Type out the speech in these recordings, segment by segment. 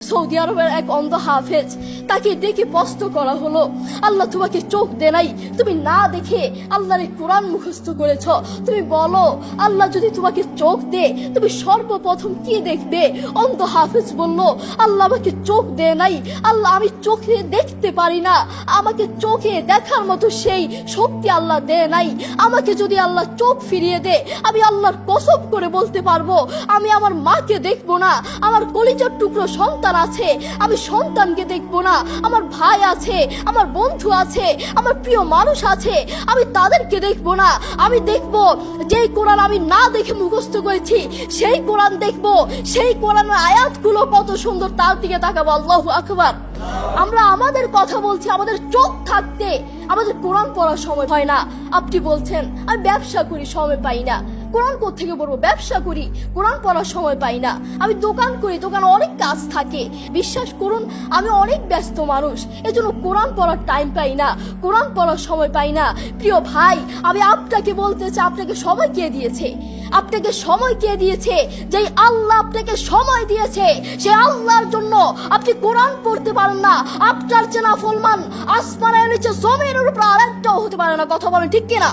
Saudi আরবের এক অন্ধ হাফেজ, তাকে ডেকে প্রশ্ন করা হলো, আল্লাহ তোমাকে চোখ দে নাই, তুমি না দেখে আল্লাহর এই কোরআন মুখস্থ করেছ, তুমি বলো আল্লাহ যদি তোমাকে চোখ দে তুমি সর্বপ্রথম কি দেখবে? অন্ধ হাফেজ বলল, আল্লাহ আমাকে চোখ দে নাই, আল্লাহ আমি চোখে দেখতে পারি না, আমাকে চোখে দেখার মতো সেই শক্তি আল্লাহ দে নাই। আমাকে যদি আল্লাহ চোখ ফিরিয়ে দে, আমি আল্লাহর কসম করে বলতে পারবো আমি আমার মাকে দেখবো না, আমার কলিজার টুকরো সন্তান আছে আমি সন্তানকে দেখবো না, আমার ভাই আছে, আমার বন্ধু আছে, আমার প্রিয় মানুষ আছে আমি তাদেরকে দেখবো না। আমি দেখবো যেই কোরআন আমি না দেখে মুখস্থ করেছি সেই কোরআন দেখবো, সেই কোরআনের আয়াতগুলো কত সুন্দর তার দিকে তাকাবো। আল্লাহু আকবার। আমরা আমাদের কথা বলছি, আমাদের চোখ থাকতে আমাদের কোরআন পড়ার সময় হয় না। আপনি বলছেন আমি ব্যবসা করি সময় পাই না, কোরআন কোত্থেকে পড়বো? ব্যবসা করি কোরআন পড়ার সময় পাই না, আমি দোকান করি দোকানে অনেক কাজ থাকে, বিশ্বাস করুন আমি অনেক ব্যস্ত মানুষ, এজন্য কোরআন পড়ার টাইম পাই না, কোরআন পড়ার সময় পাই না। প্রিয় ভাই, আমি আপনাকে বলতে চাই আপনাকে সময় কে দিয়েছে? আপনাকে সময় কে দিয়েছে? যেই আল্লাহ আপনাকে সময় দিয়েছে সেই আল্লাহর জন্য আপনি কোরআন পড়তে পারেন না। আপনার চেনা ফলমান আসমানের নিচে জমিনের উপর আরেকটাও হতে পারে না। কথা বলেন ঠিক কিনা?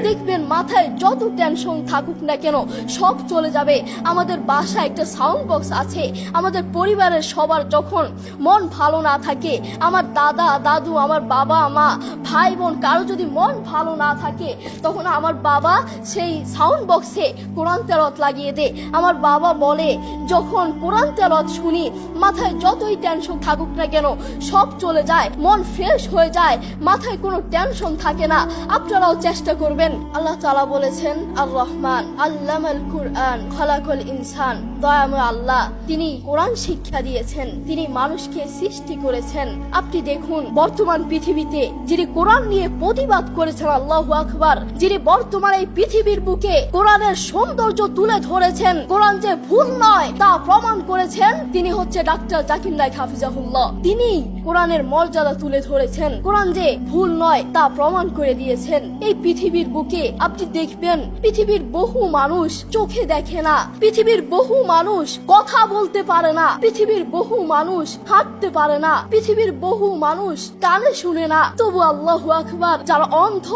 দেখবেন মাথায় যত টেনশন থাকুক না কেন সব চলে যাবে। আমাদের বাসায় একটা সাউন্ড বক্স আছে, আমাদের পরিবারের সবার যখন মন ভালো না থাকে, আমার দাদা দাদু, আমার বাবা মা, ভাই বোন কারো যদি মন ভালো না থাকে, তখন আমার বাবা সেই সাউন্ড বক্সে কোরআন তেলাওয়াত লাগিয়ে দে। আমার বাবা বলে যখন কোরআন তেলাওয়াত শুনি মাথায় যতই টেনশন থাকুক না কেন সব চলে যায়, মন ফ্রেশ হয়ে যায়, মাথায় কোনো টেনশন থাকে না। আপনারাও চেষ্টা করবেন। আল্লাহ তাআলা বলেছেন আর রহমান আল্লামাল কুরআন খালাকাল ইনসান, দয়াময় আল্লাহ তিনি কোরআন শিক্ষা দিয়েছেন, তিনি মানুষকে সৃষ্টি করেছেন। আপনি দেখুন বর্তমান পৃথিবীতে যিনি কোরআন নিয়ে প্রতিবাদ করেছেন, আল্লাহু আকবার, যিনি বর্তমান এই পৃথিবীর বুকে কোরআনের সৌন্দর্য তুলে ধরেছেন, কোরআন যে ভুল নয় তা প্রমাণ করেছেন, তিনি হচ্ছে ডাক্তার জাকির নায়েক হাফিজাহুল্লাহ। তিনি কোরআনের মর্যাদা তুলে ধরেছেন, কোরআন যে ভুল নয় তা প্রমাণ করে দিয়েছেন। এই পৃথিবীর বুকে আপনি দেখবেন পৃথিবীর বহু মানুষ চোখে দেখে না, পৃথিবীর বহু মানুষ কথা বলতে পারে না, পৃথিবীর বহু মানুষ হাঁটতে পারে না, পৃথিবীর বহু মানুষ কানে শুনে না, তবু আল্লাহু আকবার যারা অন্ধ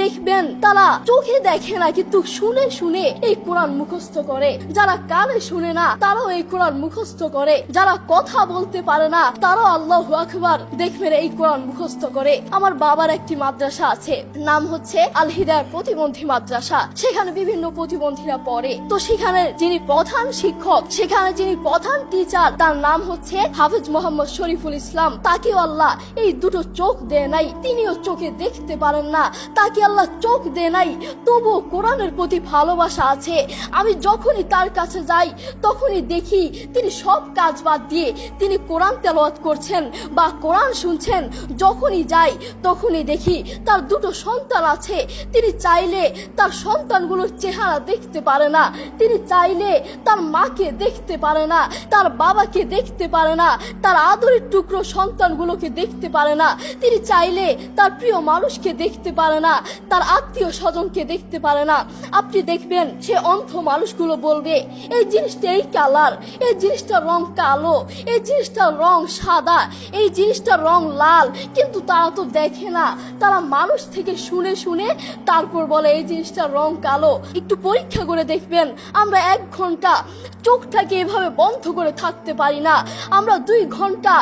দেখবেন তারা চোখে দেখে না কিন্তু শুনে শুনে এই কোরআন মুখস্থ করে, যারা কানে শুনে না তারাও এই কোরআন মুখস্থ করে, যারা কথা বলতে পারে না তারাও আল্লাহু আকবার দেখবেন এই কোরআন মুখস্থ করে। আমার বাবার একটি মাদ্রাসা আছে, নাম হচ্ছে আল হিদায়াত প্রতিবন্ধী মাদ্রাসা, সেখানে বিভিন্ন প্রতিবন্ধীরা পড়ে। তো সেখানে যিনি প্রধান শিক্ষক, সেখানে যিনি প্রধান টিচার, তার নাম হচ্ছে হাফেজ মোহাম্মদ শরীফুল ইসলাম। তাকেও আল্লাহ এই দুটো চোখ দেয় নাই, তিনিও চোখে দেখতে পারেন না, তাকে আল্লাহ চোখ দেয় নাই, তবুও কোরআনের প্রতি ভালোবাসা আছে। আমি যখনই তার কাছে যাই তখনই দেখি তিনি সব কাজ বাদ দিয়ে তিনি কোরআন তেলাওয়াত করছেন বা কোরআন শুনছেন। যখনই যাই তখনই দেখি তার দুটো সন্তান আছে, তিনি চাইলে তার সন্তানগুলোর চেহারা দেখতে পারে না, তিনি চাইলে তার মাকে দেখতে পারে না, তার বাবাকে দেখতে পারে না, তার আদরের টুকরো সন্তানগুলোকে দেখতে পারে না, তিনি চাইলে তার প্রিয় মানুষকে দেখতে পারে না, তার আত্মীয় স্বজনকে দেখতে পারে না। আপনি দেখবেন সে অন্ধ মানুষগুলো বলবে এই জিনিসটা এই কালার, এই জিনিসটার রং কালো, এই জিনিসটার রং সাদা, এই জিনিসটার রং লাল, কিন্তু তারা তো দেখে না, তারা মানুষ থেকে শুনে শুনে তারপর বলে এই জিনিসটার রং কালো। একটু পরীক্ষা করে দেখবেন আমরা 1 ঘন্টা চোখটাকে এভাবে বন্ধ করে থাকতে পারি না, আমরা 2 ঘন্টা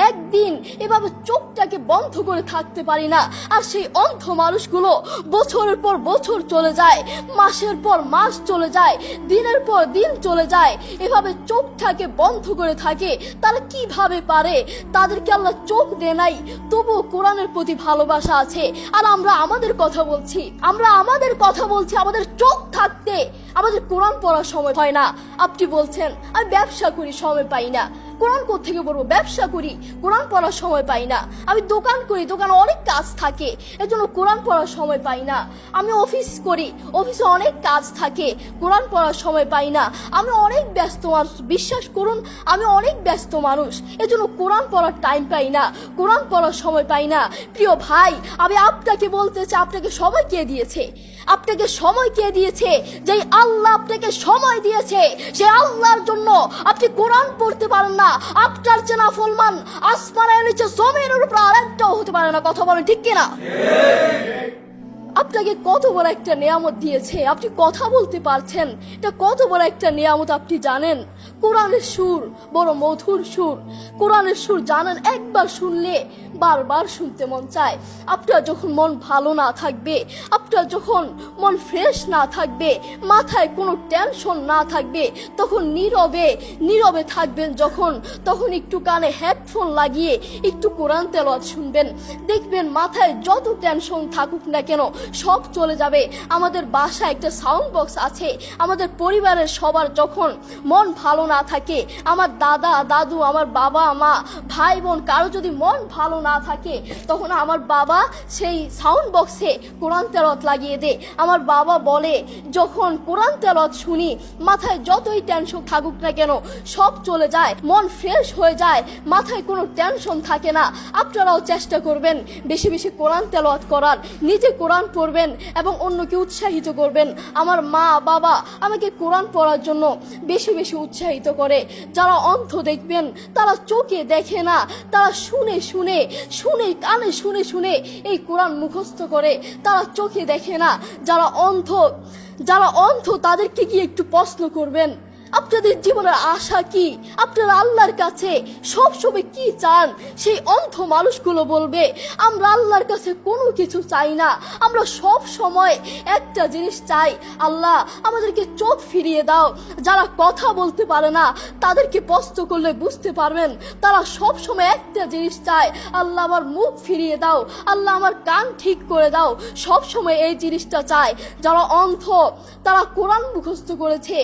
একদিন এভাবে চোখটাকে বন্ধ করে থাকতে পারি না। আর সেই অন্ধ মানুষগুলো বছরের পর বছর চলে যায়, মাসের পর মাস চলে যায়, দিনের পর দিন চলে যায়, এভাবে চোখটাকে বন্ধ করে থাকে। তারা কিভাবে পারে? তাদেরকে আল্লাহ চোখ দেয় নাই, তবুও কোরআনের প্রতি ভালোবাসা আছে। আর আমরা আমাদের কথা বলছি, আমাদের চোখ থাকতে আমাদের কোরআন পড়ার সময় হয় না। আপনি বলছেন আমি ব্যবসা করি সময় পাই না, কোরআন কোত্থেকে পড়বো? ব্যবসা করি কোরআন পড়ার সময় পাই না, আমি দোকান করি দোকানে অনেক কাজ থাকে এজন্য কোরআন পড়ার সময় পাই না, আমি অফিস করি অফিসে অনেক কাজ থাকে কোরআন পড়ার সময় পাই না, আমি অনেক ব্যস্ত মানুষ, বিশ্বাস করুন আমি অনেক ব্যস্ত মানুষ এজন্য কোরআন পড়ার টাইম পাই না, কোরআন পড়ার সময় পাই না। প্রিয় ভাই, আমি আপনাকে বলতে চাই আপনাকে সময় কে দিয়েছে? আপনাকে সময় কে দিয়েছে? যেই আল্লাহ আপনাকে সময় দিয়েছে সেই আল্লাহর জন্য আপনি কোরআন পড়তে পারেন না, না, আপনার চেনা ফলমান আসমানের নিচে জমিনের উপর আর একটাও হতে পারে না। কথা বলেন ঠিক কিনা? আপনাকে কত বড় একটা নিয়ামত দিয়েছে, আপনি কথা বলতে পারছেন, এটা কত বড় একটা নিয়ামত আপনি জানেন? কোরআনের সুর বড় মধুর সুর, কোরআনের সুর জানেন, একবার শুনলে বারবার শুনতে মন চায়। আপনার যখন মন ভালো না থাকবে, আপনার যখন মন ফ্রেশ না থাকবে, মাথায় কোনো টেনশন না থাকবে, তখন নীরবে নীরবে থাকবেন যখন, তখন একটু কানে হেডফোন লাগিয়ে একটু কোরআন তেলাওয়াত শুনবেন, দেখবেন মাথায় যত টেনশন থাকুক না কেন সব চলে যাবে। আমাদের বাসায় একটা সাউন্ড বক্স আছে, আমাদের পরিবারের সবার যখন মন ভালো না থাকে, আমার দাদা দাদু, আমার বাবা মা, ভাই বোন, কারো যদি মন ভালো না থাকে, তখন আমার বাবা সেই সাউন্ড বক্সে কোরআন তেলাওয়াত লাগিয়ে দেয়। আমার বাবা বলে, যখন কোরআন তেলাওয়াত শুনি মাথায় যতই টেনশন থাকুক না কেন সব চলে যায়, মন ফ্রেশ হয়ে যায়, মাথায় কোনো টেনশন থাকে না। আপনারাও চেষ্টা করবেন বেশি বেশি কোরআন তেলাওয়াত করার, নিজে কোরআন পড়বেন এবং অন্যকে উৎসাহিত করবেন। আমার মা বাবা আমাকে কোরআন পড়ার জন্য বেশি বেশি উৎসাহিত করে। যারা অন্ধ দেখবেন, তারা চোখে দেখে না, তারা শুনে শুনে শুনে কানে শুনে শুনে এই কোরআন মুখস্থ করে, তারা চোখে দেখে না। যারা অন্ধ তাদেরকে গিয়ে একটু প্রশ্ন করবেন, আপনাদের জীবনের আশা কি, আপনারা আল্লাহর কাছে সবসময় কি চান? সেই অন্ধ মানুষগুলো বলবে, আমরা আল্লাহর কাছে কোনো কিছু চাই না, আমরা সব সময় একটা জিনিস চাই, আল্লাহ আমাদেরকে চোখ ফিরিয়ে দাও। যারা কথা বলতে পারে না তাদেরকে প্রশ্ন করলে বুঝতে পারবেন, তারা সব সময় একটা জিনিস চায়, আল্লাহ আমার মুখ ফিরিয়ে দাও, আল্লাহ আমার কান ঠিক করে দাও, সব সময় এই জিনিসটা চায়। যারা অন্ধ তারা কোরআন মুখস্থ করেছে।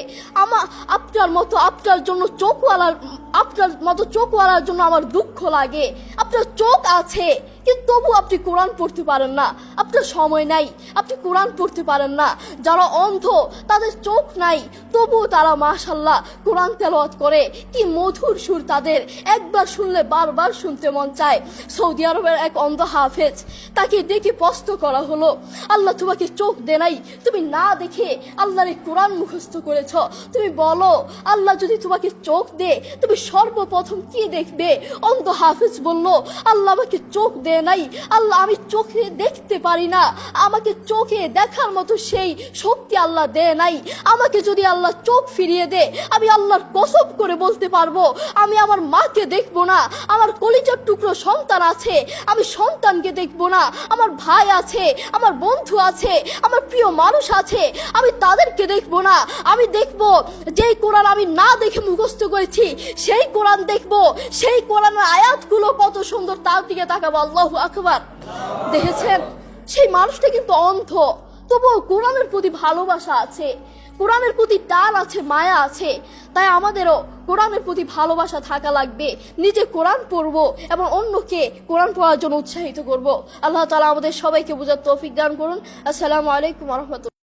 আপনার মতো চোখওয়ালার জন্য আমার দুঃখ লাগে। আপনার চোখ আছে কিন্তু তবু আপনি কোরআন পড়তে পারেন না, আপনার সময় নাই, আপনি কোরআন পড়তে পারেন না। যারা অন্ধ তাদের চোখ নাই তবুও তারা মাশাআল্লাহ কোরআন তেলাওয়াত করে, কি মধুর সুর তাদের, একবার শুনলে বারবার শুনতে মন চায়। সৌদি আরবের এক অন্ধ হাফেজ, তাকে দেখে প্রশ্ন করা হলো, আল্লাহ তোমাকে চোখ দে নাই, তুমি না দেখে আল্লাহর কোরআন মুখস্থ করেছ, তুমি বলো আল্লাহ যদি তোমাকে চোখ দে তুমি সর্বপ্রথম কি দেখবে? অন্ধ হাফেজ বলল, আল্লাহ আমাকে চোখ দে নাই, আল্লাহ আমি চোখে দেখতে পারি না, আমাকে চোখে দেখার মতো সেই শক্তি আল্লাহ দে নাই। আমাকে যদি আল্লাহ চোখ ফিরিয়ে দে, আমি আল্লাহর কসম করে বলতে পারবো আমি আমার মাকে দেখবো না, আমার কলিজার টুকরো সন্তান আছে আমি সন্তানকে দেখবো না, আমার ভাই আছে, আমার বন্ধু আছে, আমার প্রিয় মানুষ আছে আমি তাদেরকে দেখবো না। আমি দেখবো যেই কোরআন আমি না দেখে মুখস্থ করেছি সেই কোরআন দেখবো, সেই কোরআনের আয়াতগুলো কত সুন্দর, তার দিকে তাকাবো। আল্লাহু আকবার। দেখেছেন, সেই মানুষটা কিন্তু অন্ধ, তবুও কোরআনের প্রতি ভালোবাসা আছে, কোরআনের প্রতি টান আছে, মায়া আছে। তাই আমাদেরও কোরআনের প্রতি ভালোবাসা থাকা লাগবে, নিজে কোরআন পড়বো এবং অন্যকে কোরআন পড়ার জন্য উৎসাহিত করব। আল্লাহ তাআলা আমাদের সবাইকে বোঝার তৌফিক দান করুন। আসসালামু আলাইকুম ওয়া রাহমাতুল্লাহ।